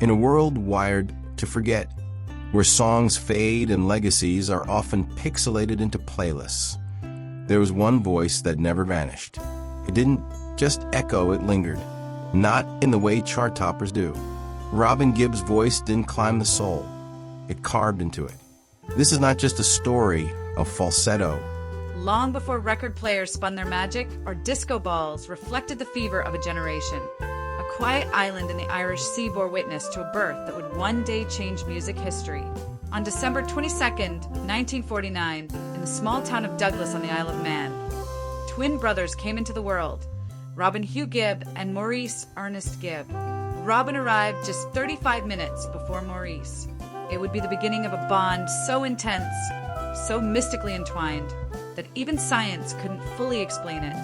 In a world wired to forget, where songs fade and legacies are often pixelated into playlists, there was one voice that never vanished. It didn't just echo, it lingered. Not in the way chart toppers do. Robin Gibb's voice didn't climb the soul. It carved into it. This is not just a story of falsetto. Long before record players spun their magic or disco balls reflected the fever of a generation, a quiet island in the Irish sea bore witness to a birth that would one day change music history. On December 22nd, 1949, in the small town of Douglas on the Isle of Man, twin brothers came into the world, Robin Hugh Gibb and Maurice Ernest Gibb. Robin arrived just 35 minutes before Maurice. It would be the beginning of a bond so intense, so mystically entwined, that even science couldn't fully explain it.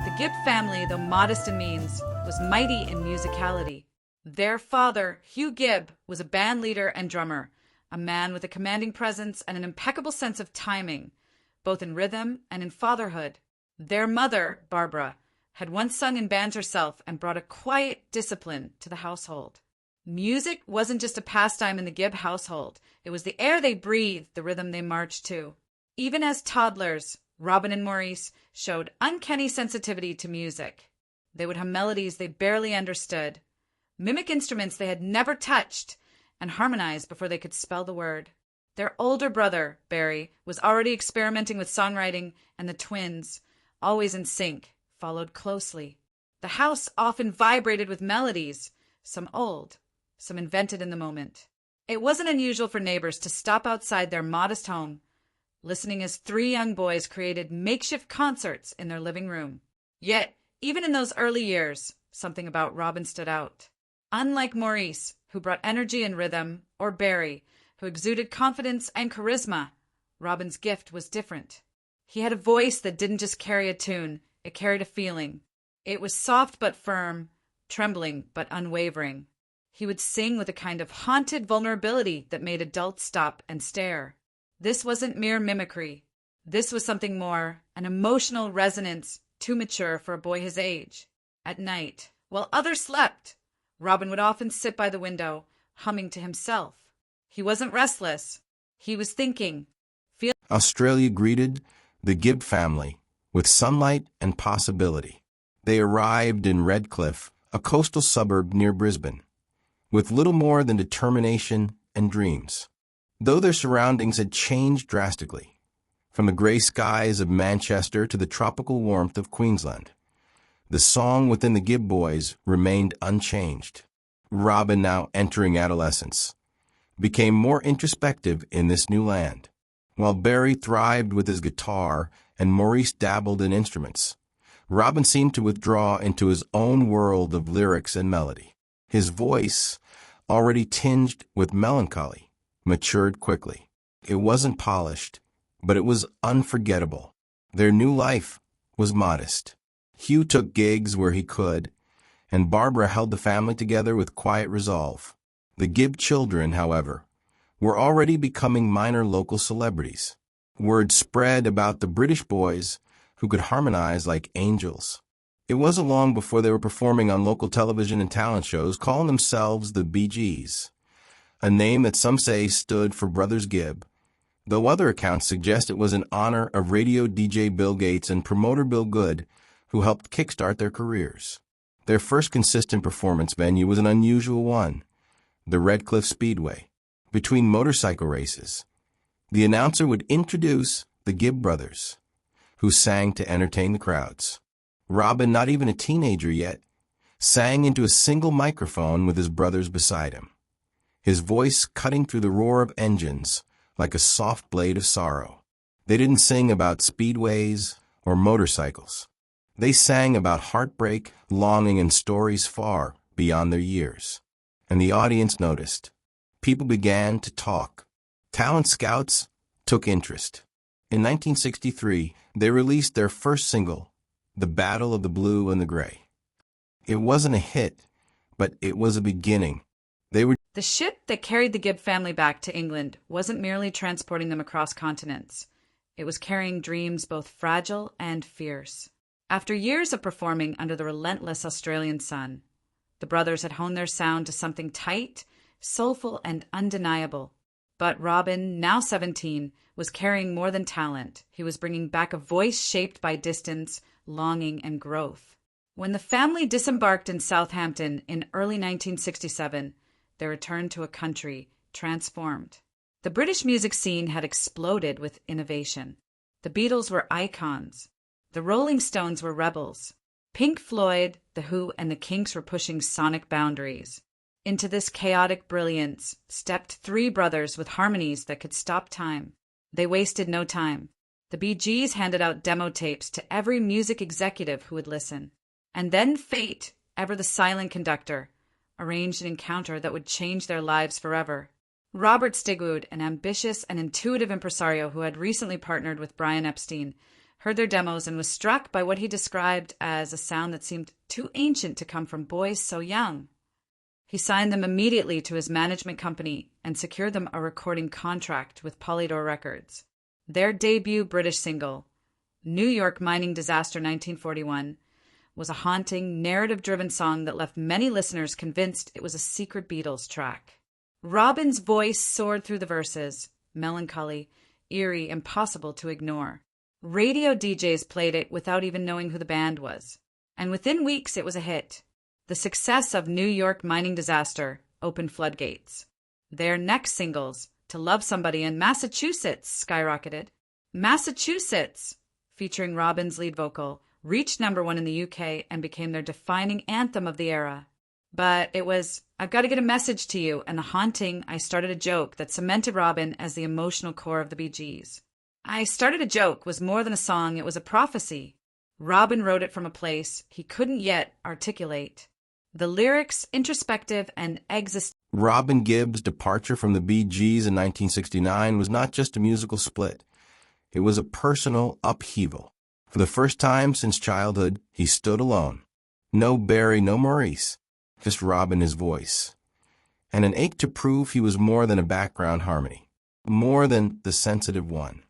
The Gibb family, though modest in means, was mighty in musicality. Their father, Hugh Gibb, was a band leader and drummer, a man with a commanding presence and an impeccable sense of timing, both in rhythm and in fatherhood. Their mother, Barbara, had once sung in bands herself and brought a quiet discipline to the household. Music wasn't just a pastime in the Gibb household. It was the air they breathed, the rhythm they marched to. Even as toddlers, Robin and Maurice showed uncanny sensitivity to music. They would hum melodies they barely understood, mimic instruments they had never touched, and harmonize before they could spell the word. Their older brother, Barry, was already experimenting with songwriting, and the twins, always in sync, followed closely. The house often vibrated with melodies, some old, some invented in the moment. It wasn't unusual for neighbors to stop outside their modest home, listening as three young boys created makeshift concerts in their living room. Yet, even in those early years, something about Robin stood out. Unlike Maurice, who brought energy and rhythm, or Barry, who exuded confidence and charisma, Robin's gift was different. He had a voice that didn't just carry a tune, it carried a feeling. It was soft but firm, trembling but unwavering. He would sing with a kind of haunted vulnerability that made adults stop and stare. This wasn't mere mimicry. This was something more, an emotional resonance too mature for a boy his age. At night, while others slept, Robin would often sit by the window, humming to himself. He wasn't restless. He was thinking. Australia greeted the Gibb family with sunlight and possibility. They arrived in Redcliffe, a coastal suburb near Brisbane, with little more than determination and dreams. Though their surroundings had changed drastically, from the grey skies of Manchester to the tropical warmth of Queensland, the song within the Gibb boys remained unchanged. Robin, now entering adolescence, became more introspective in this new land. While Barry thrived with his guitar and Maurice dabbled in instruments, Robin seemed to withdraw into his own world of lyrics and melody. His voice, already tinged with melancholy, matured quickly. It wasn't polished, but it was unforgettable. Their new life was modest. Hugh took gigs where he could, and Barbara held the family together with quiet resolve. The Gibb children, however, were already becoming minor local celebrities. Word spread about the British boys who could harmonize like angels. It wasn't long before they were performing on local television and talent shows, calling themselves the Bee Gees, a name that some say stood for Brothers Gibb, though other accounts suggest it was in honor of radio DJ Bill Gates and promoter Bill Good, who helped kickstart their careers. Their first consistent performance venue was an unusual one, the Redcliffe Speedway. Between motorcycle races, the announcer would introduce the Gibb brothers, who sang to entertain the crowds. Robin, not even a teenager yet, sang into a single microphone with his brothers beside him, his voice cutting through the roar of engines like a soft blade of sorrow. They didn't sing about speedways or motorcycles. They sang about heartbreak, longing, and stories far beyond their years. And the audience noticed. People began to talk. Talent scouts took interest. In 1963, they released their first single, The Battle of the Blue and the Gray. It wasn't a hit, but it was a beginning. The ship that carried the Gibb family back to England wasn't merely transporting them across continents. It was carrying dreams both fragile and fierce. After years of performing under the relentless Australian sun, the brothers had honed their sound to something tight soulful and undeniable. But Robin, now 17, was carrying more than talent. He was bringing back a voice shaped by distance, longing, and growth. When the family disembarked in Southampton in early 1967, they returned to a country transformed. The British music scene had exploded with innovation. The Beatles were icons. The Rolling Stones were rebels. Pink Floyd, The Who, and the Kinks were pushing sonic boundaries. Into this chaotic brilliance stepped three brothers with harmonies that could stop time. They wasted no time. The Bee Gees handed out demo tapes to every music executive who would listen. And then fate, ever the silent conductor, arranged an encounter that would change their lives forever. Robert Stigwood, an ambitious and intuitive impresario who had recently partnered with Brian Epstein, heard their demos and was struck by what he described as a sound that seemed too ancient to come from boys so young. He signed them immediately to his management company and secured them a recording contract with Polydor Records. Their debut British single, New York Mining Disaster 1941, was a haunting, narrative-driven song that left many listeners convinced it was a secret Beatles track. Robin's voice soared through the verses, melancholy, eerie, impossible to ignore. Radio DJs played it without even knowing who the band was. And within weeks, it was a hit. The success of New York Mining Disaster opened floodgates. Their next singles, To Love Somebody and Massachusetts, skyrocketed. Massachusetts, featuring Robin's lead vocal, reached #1 in the UK and became their defining anthem of the era. But it was, I've got to get a message to you, and the haunting I Started a Joke that cemented Robin as the emotional core of the Bee Gees. I Started a Joke was more than a song, it was a prophecy. Robin wrote it from a place he couldn't yet articulate. The lyrics, introspective and existential. Robin Gibb's departure from the Bee Gees in 1969 was not just a musical split. It was a personal upheaval. For the first time since childhood, he stood alone. No Barry, no Maurice, just Robin, his voice. And an ache to prove he was more than a background harmony, more than the sensitive one.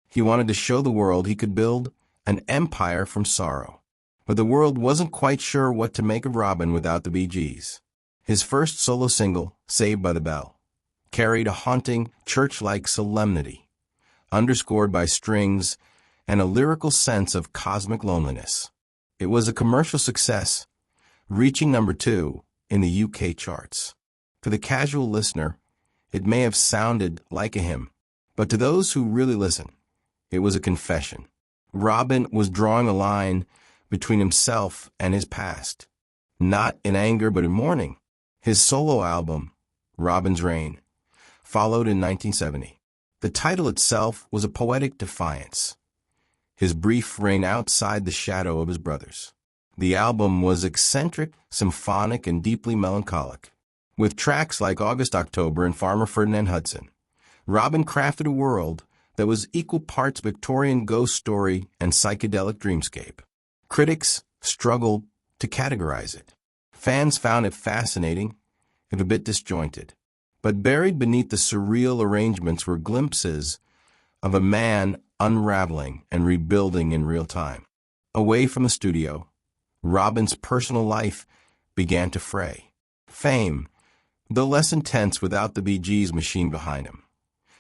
He wanted to show the world he could build an empire from sorrow. But the world wasn't quite sure what to make of Robin without the Bee Gees. His first solo single, Saved by the Bell, carried a haunting, church-like solemnity, underscored by strings and a lyrical sense of cosmic loneliness. It was a commercial success, reaching #2 in the UK charts. For the casual listener, it may have sounded like a hymn, but to those who really listen, it was a confession. Robin was drawing a line between himself and his past, not in anger but in mourning. His solo album, Robin's Reign, followed in 1970. The title itself was a poetic defiance. His brief reign outside the shadow of his brothers. The album was eccentric, symphonic, and deeply melancholic. With tracks like August October and Farmer Ferdinand Hudson, Robin crafted a world that was equal parts Victorian ghost story and psychedelic dreamscape. Critics struggled to categorize it. Fans found it fascinating, if a bit disjointed. But buried beneath the surreal arrangements were glimpses of a man unraveling and rebuilding in real time. Away from the studio, Robin's personal life began to fray. Fame, though less intense without the Bee Gees machine behind him,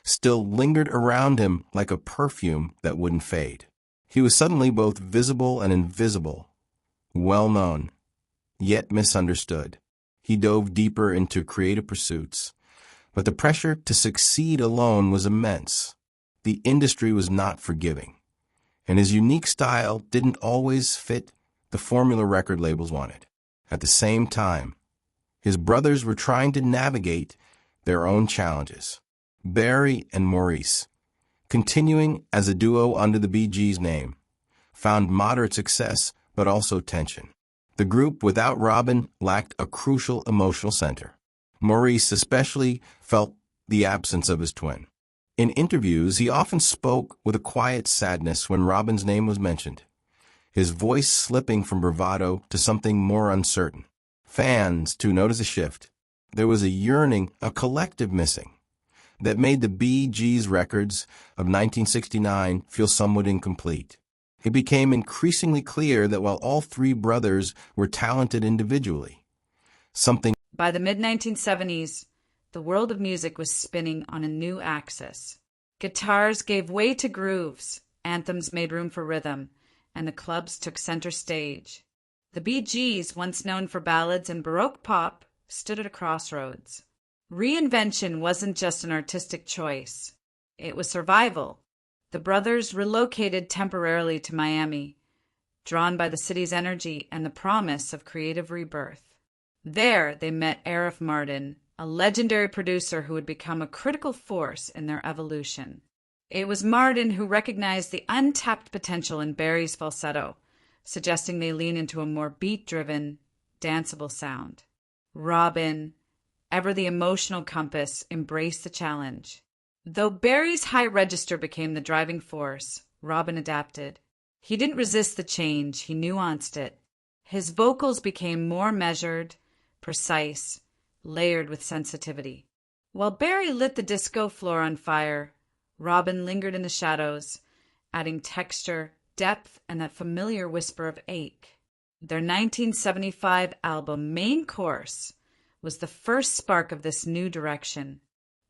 still lingered around him like a perfume that wouldn't fade. He was suddenly both visible and invisible, well-known, yet misunderstood. He dove deeper into creative pursuits, but the pressure to succeed alone was immense. The industry was not forgiving, and his unique style didn't always fit the formula record labels wanted. At the same time, his brothers were trying to navigate their own challenges. Barry and Maurice, continuing as a duo under the Bee Gees name, found moderate success but also tension. The group, without Robin, lacked a crucial emotional center. Maurice especially felt the absence of his twin. In interviews, he often spoke with a quiet sadness when Robin's name was mentioned, his voice slipping from bravado to something more uncertain. Fans, too, noticed a shift. There was a yearning, a collective missing, that made the Bee Gees records of 1969 feel somewhat incomplete. It became increasingly clear that while all three brothers were talented individually, something... By the mid-1970s, the world of music was spinning on a new axis. Guitars gave way to grooves, anthems made room for rhythm, and the clubs took center stage. The Bee Gees, once known for ballads and Baroque pop, stood at a crossroads. Reinvention wasn't just an artistic choice. It was survival. The brothers relocated temporarily to Miami, drawn by the city's energy and the promise of creative rebirth. There, they met Arif Mardin, a legendary producer who would become a critical force in their evolution. It was Mardin who recognized the untapped potential in Barry's falsetto, suggesting they lean into a more beat-driven, danceable sound. Robin, ever the emotional compass, embraced the challenge. Though Barry's high register became the driving force, Robin adapted. He didn't resist the change, he nuanced it. His vocals became more measured, precise, layered with sensitivity. While Barry lit the disco floor on fire, Robin lingered in the shadows, adding texture, depth, and that familiar whisper of ache. Their 1975 album, Main Course, was the first spark of this new direction.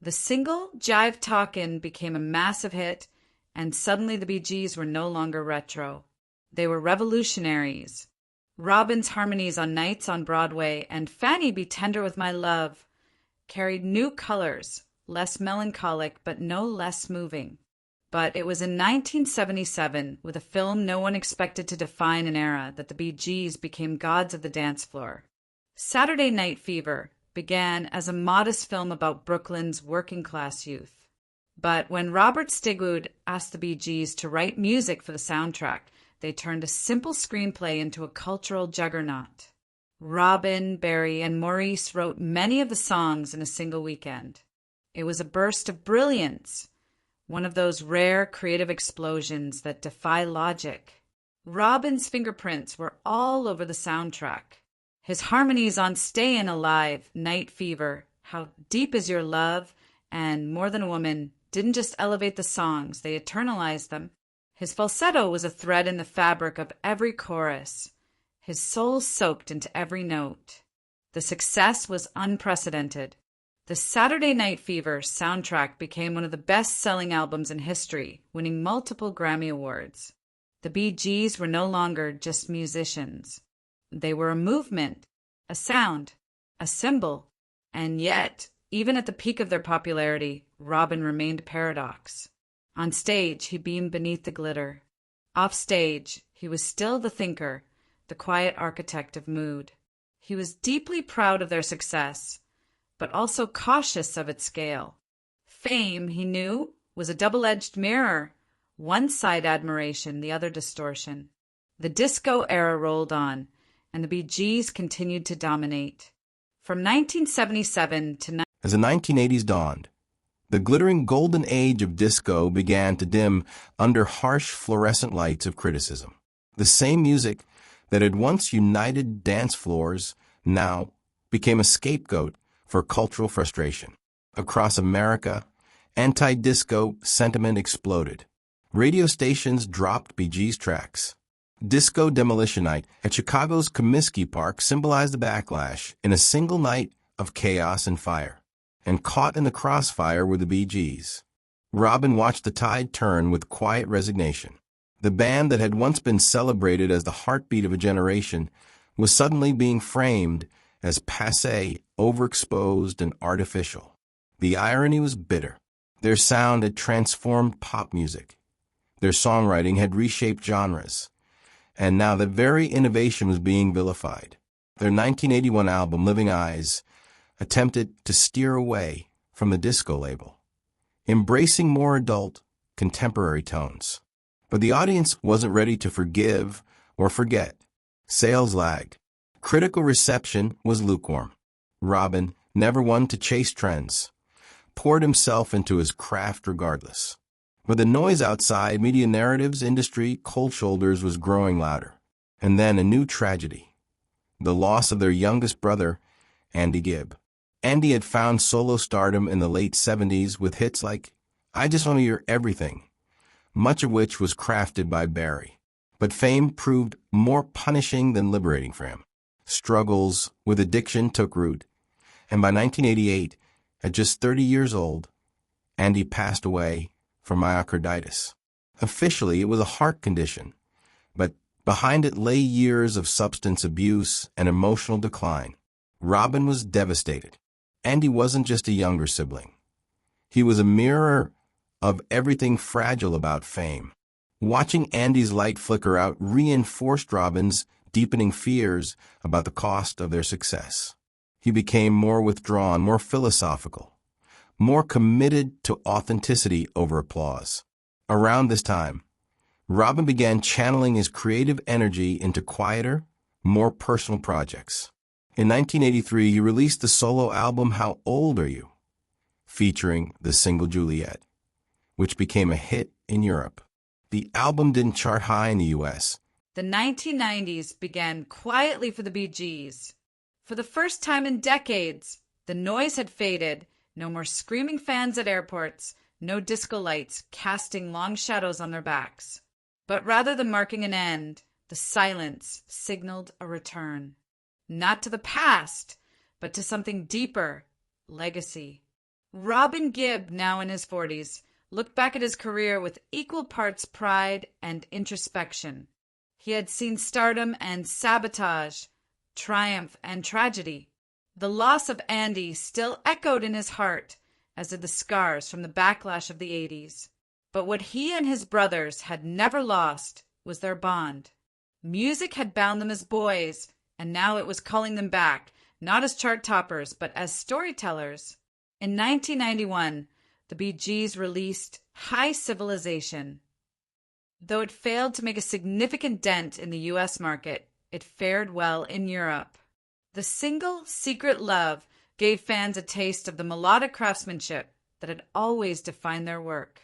The single, Jive Talkin', became a massive hit, and suddenly the Bee Gees were no longer retro. They were revolutionaries. Robin's harmonies on Nights on Broadway and Fanny Be Tender With My Love carried new colors, less melancholic but no less moving. But it was in 1977, with a film no one expected to define an era, that the Bee Gees became gods of the dance floor. Saturday Night Fever began as a modest film about Brooklyn's working-class youth. But when Robert Stigwood asked the Bee Gees to write music for the soundtrack, they turned a simple screenplay into a cultural juggernaut. Robin, Barry, and Maurice wrote many of the songs in a single weekend. It was a burst of brilliance, one of those rare creative explosions that defy logic. Robin's fingerprints were all over the soundtrack. His harmonies on Stayin' Alive, Night Fever, How Deep Is Your Love, and More Than a Woman didn't just elevate the songs, they eternalized them. His falsetto was a thread in the fabric of every chorus, his soul soaked into every note. The success was unprecedented. The Saturday Night Fever soundtrack became one of the best-selling albums in history, winning multiple Grammy Awards. The Bee Gees were no longer just musicians. They were a movement, a sound, a symbol. And yet, even at the peak of their popularity, Robin remained a paradox. On stage, he beamed beneath the glitter. Off stage, he was still the thinker, the quiet architect of mood. He was deeply proud of their success, but also cautious of its scale. Fame, he knew, was a double-edged mirror, one side admiration, the other distortion. The disco era rolled on, and the Bee Gees continued to dominate. From 1977 to... As the 1980s dawned, the glittering golden age of disco began to dim under harsh fluorescent lights of criticism. The same music that had once united dance floors now became a scapegoat for cultural frustration. Across America, anti-disco sentiment exploded. Radio stations dropped Bee Gees tracks. Disco Demolition Night at Chicago's Comiskey Park symbolized the backlash in a single night of chaos and fire. And caught in the crossfire were the Bee Gees. Robin watched the tide turn with quiet resignation. The band that had once been celebrated as the heartbeat of a generation was suddenly being framed as passé, overexposed, and artificial. The irony was bitter. Their sound had transformed pop music. Their songwriting had reshaped genres. And now that very innovation was being vilified. Their 1981 album, Living Eyes, attempted to steer away from the disco label, embracing more adult, contemporary tones. But the audience wasn't ready to forgive or forget. Sales lagged. Critical reception was lukewarm. Robin, never one to chase trends, poured himself into his craft regardless. With the noise outside, media narratives, industry, cold shoulders was growing louder. And then a new tragedy. The loss of their youngest brother, Andy Gibb. Andy had found solo stardom in the late 70s with hits like I Just Want to Hear Everything, much of which was crafted by Barry. But fame proved more punishing than liberating for him. Struggles with addiction took root, and by 1988, At just 30 years old, Andy passed away from myocarditis. Officially, it was a heart condition, but behind it lay years of substance abuse and emotional decline. Robin was devastated. Andy wasn't just a younger sibling. He was a mirror of everything fragile about fame. Watching Andy's light flicker out reinforced Robin's deepening fears about the cost of their success. He became more withdrawn, more philosophical, more committed to authenticity over applause. Around this time, Robin began channeling his creative energy into quieter, more personal projects. In 1983, he released the solo album How Old Are You?, featuring the single Juliet, which became a hit in Europe. The album didn't chart high in the U.S. The 1990s began quietly for the Bee Gees. For the first time in decades, the noise had faded. No more screaming fans at airports, no disco lights casting long shadows on their backs. But rather than marking an end, the silence signaled a return. Not to the past, but to something deeper, legacy. Robin Gibb, now in his 40s, looked back at his career with equal parts pride and introspection. He had seen stardom and sabotage, triumph and tragedy. The loss of Andy still echoed in his heart, as did the scars from the backlash of the 80s. But what he and his brothers had never lost was their bond. Music had bound them as boys, and now it was calling them back, not as chart toppers, but as storytellers. In 1991, the Bee Gees released High Civilization. Though it failed to make a significant dent in the U.S. market, it fared well in Europe. The single Secret Love gave fans a taste of the melodic craftsmanship that had always defined their work.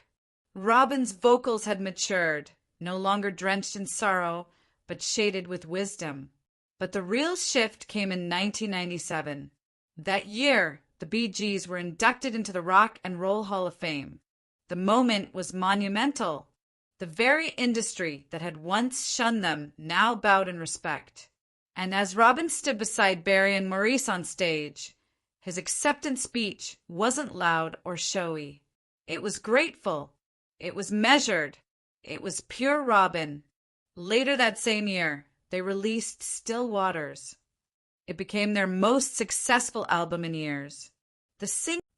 Robin's vocals had matured, no longer drenched in sorrow, but shaded with wisdom. But the real shift came in 1997. That year, the Bee Gees were inducted into the Rock and Roll Hall of Fame. The moment was monumental. The very industry that had once shunned them now bowed in respect. And as Robin stood beside Barry and Maurice on stage, his acceptance speech wasn't loud or showy. It was grateful. It was measured. It was pure Robin. Later that same year, they released Still Waters. It became their most successful album in years.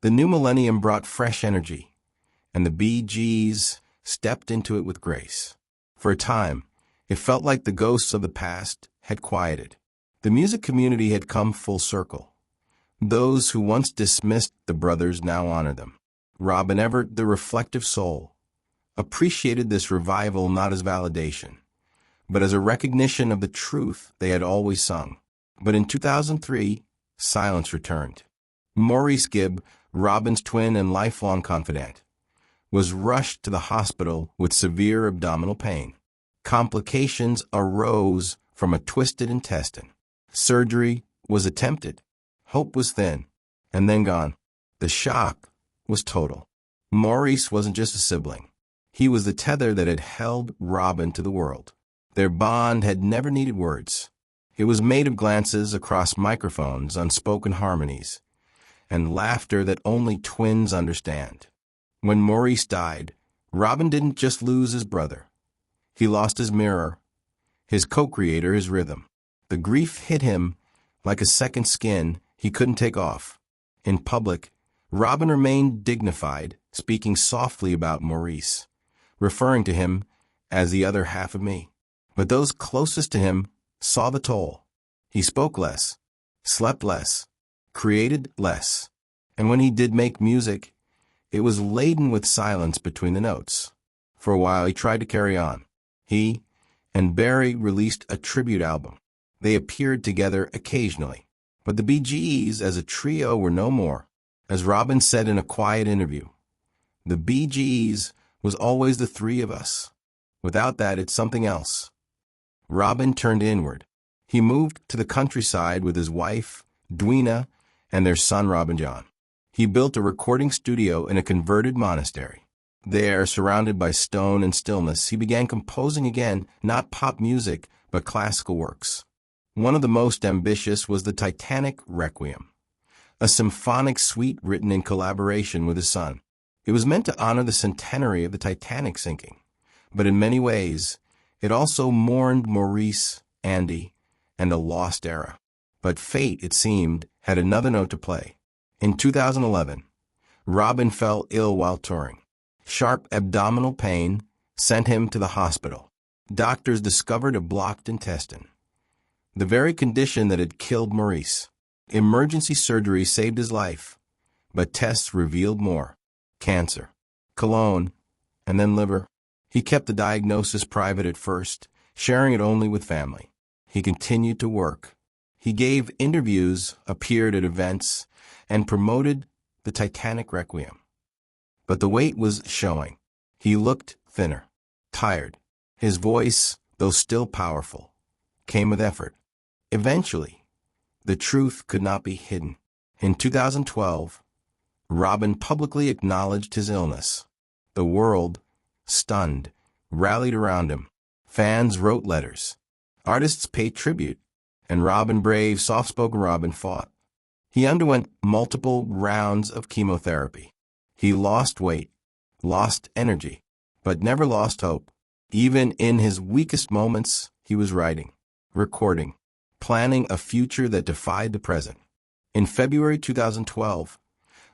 The new millennium brought fresh energy, and the Bee Gees stepped into it with grace. For a time, it felt like the ghosts of the past had quieted. The music community had come full circle. Those who once dismissed the brothers now honored them. Robin Everett, the reflective soul, appreciated this revival not as validation, but as a recognition of the truth they had always sung. But in 2003, silence returned. Maurice Gibb, Robin's twin and lifelong confidant, was rushed to the hospital with severe abdominal pain. Complications arose from a twisted intestine. Surgery was attempted. Hope was thin, and then gone. The shock was total. Maurice wasn't just a sibling. He was the tether that had held Robin to the world. Their bond had never needed words. It was made of glances across microphones, unspoken harmonies, and laughter that only twins understand. When Maurice died, Robin didn't just lose his brother. He lost his mirror, his co-creator, his rhythm. The grief hit him like a second skin he couldn't take off. In public, Robin remained dignified, speaking softly about Maurice, referring to him as the other half of me. But those closest to him saw the toll. He spoke less, slept less, created less, and when he did make music, it was laden with silence between the notes. For a while, he tried to carry on. He and Barry released a tribute album. They appeared together occasionally, but the Bee Gees as a trio were no more. As Robin said in a quiet interview, the Bee Gees was always the three of us. Without that, it's something else. Robin turned inward. He moved to the countryside with his wife, Dweena, and their son, Robin John. He built a recording studio in a converted monastery. There, surrounded by stone and stillness, he began composing again, not pop music, but classical works. One of the most ambitious was the Titanic Requiem, a symphonic suite written in collaboration with his son. It was meant to honor the centenary of the Titanic sinking, but in many ways, it also mourned Maurice, Andy, and a lost era. But fate, it seemed, had another note to play. In 2011, Robin fell ill while touring. Sharp abdominal pain sent him to the hospital. Doctors discovered a blocked intestine, the very condition that had killed Maurice. Emergency surgery saved his life, but tests revealed more: cancer, colon, and then liver. He kept the diagnosis private at first, sharing it only with family. He continued to work. He gave interviews, appeared at events, and promoted the Titanic Requiem. But the weight was showing. He looked thinner, tired. His voice, though still powerful, came with effort. Eventually, the truth could not be hidden. In 2012, Robin publicly acknowledged his illness. The world, stunned, rallied around him. Fans wrote letters. Artists paid tribute, and Robin, brave, soft-spoken Robin, fought. He underwent multiple rounds of chemotherapy. He lost weight, lost energy, but never lost hope. Even in his weakest moments, he was writing, recording, planning a future that defied the present. In February 2012,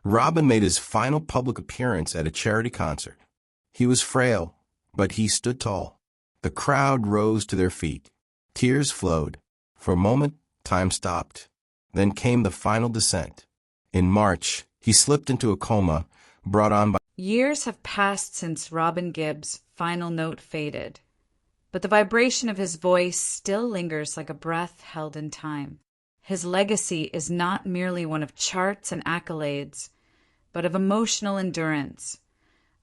Robin made his final public appearance at a charity concert. He was frail, but he stood tall. The crowd rose to their feet. Tears flowed. For a moment, time stopped. Then came the final descent. In March, he slipped into a coma, brought on by... Years have passed since Robin Gibb's final note faded, but the vibration of his voice still lingers like a breath held in time. His legacy is not merely one of charts and accolades, but of emotional endurance,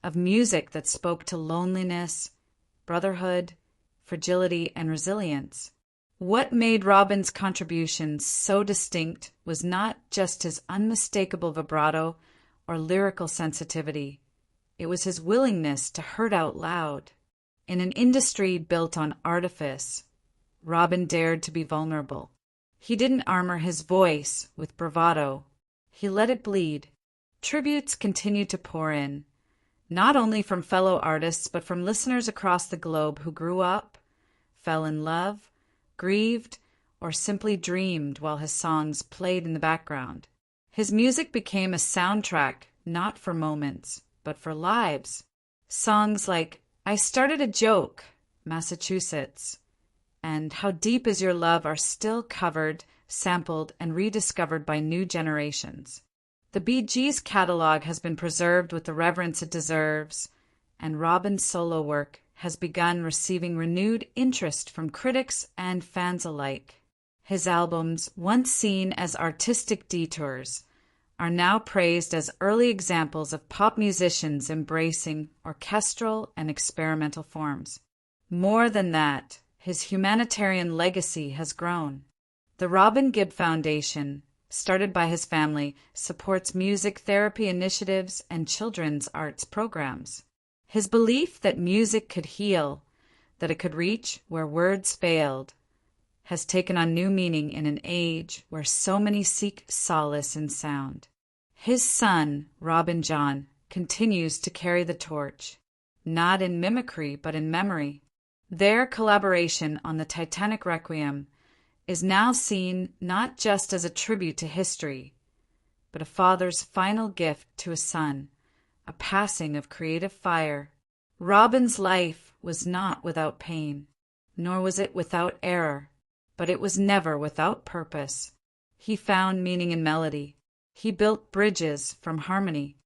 of music that spoke to loneliness, brotherhood, fragility, and resilience. What made Robin's contributions so distinct was not just his unmistakable vibrato or lyrical sensitivity. It was his willingness to hurt out loud. In an industry built on artifice, Robin dared to be vulnerable. He didn't armor his voice with bravado. He let it bleed. Tributes continued to pour in, not only from fellow artists, but from listeners across the globe who grew up, fell in love, grieved, or simply dreamed while his songs played in the background. His music became a soundtrack not for moments, but for lives. Songs like I Started a Joke, Massachusetts, and How Deep Is Your Love are still covered, sampled, and rediscovered by new generations. The Bee Gees' catalog has been preserved with the reverence it deserves, and Robin's solo work has begun receiving renewed interest from critics and fans alike. His albums, once seen as artistic detours, are now praised as early examples of pop musicians embracing orchestral and experimental forms. More than that, his humanitarian legacy has grown. The Robin Gibb Foundation, started by his family, supports music therapy initiatives and children's arts programs. His belief that music could heal, that it could reach where words failed, has taken on new meaning in an age where so many seek solace in sound. His son, Robin John, continues to carry the torch, not in mimicry but in memory. Their collaboration on the Titanic Requiem is now seen not just as a tribute to history, but a father's final gift to a son, a passing of creative fire. Robin's life was not without pain, nor was it without error, but it was never without purpose. He found meaning in melody. He built bridges from harmony,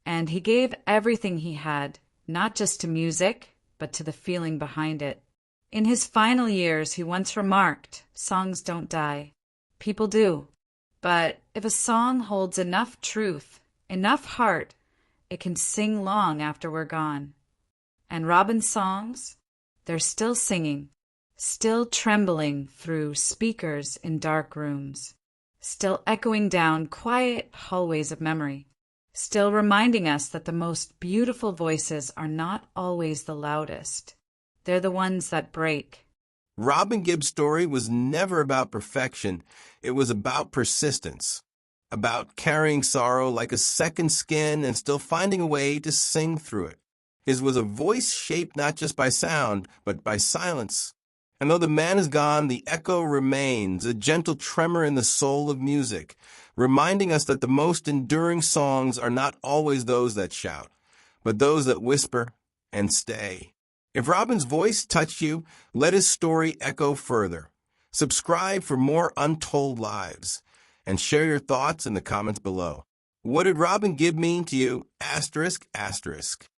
and he gave everything he had, not just to music, but to the feeling behind it. In his final years, he once remarked, "Songs don't die. People do. But if a song holds enough truth, enough heart, it can sing long after we're gone." And Robin's songs, they're still singing, still trembling through speakers in dark rooms, still echoing down quiet hallways of memory, still reminding us that the most beautiful voices are not always the loudest. They're the ones that break. Robin Gibb's story was never about perfection. It was about persistence. about carrying sorrow like a second skin and still finding a way to sing through it. His was a voice shaped not just by sound, but by silence. And though the man is gone, the echo remains, a gentle tremor in the soul of music, reminding us that the most enduring songs are not always those that shout, but those that whisper and stay. If Robin's voice touched you, let his story echo further. Subscribe for more Untold Lives, and share your thoughts in the comments below. What did Robin Gibb mean to you? ***.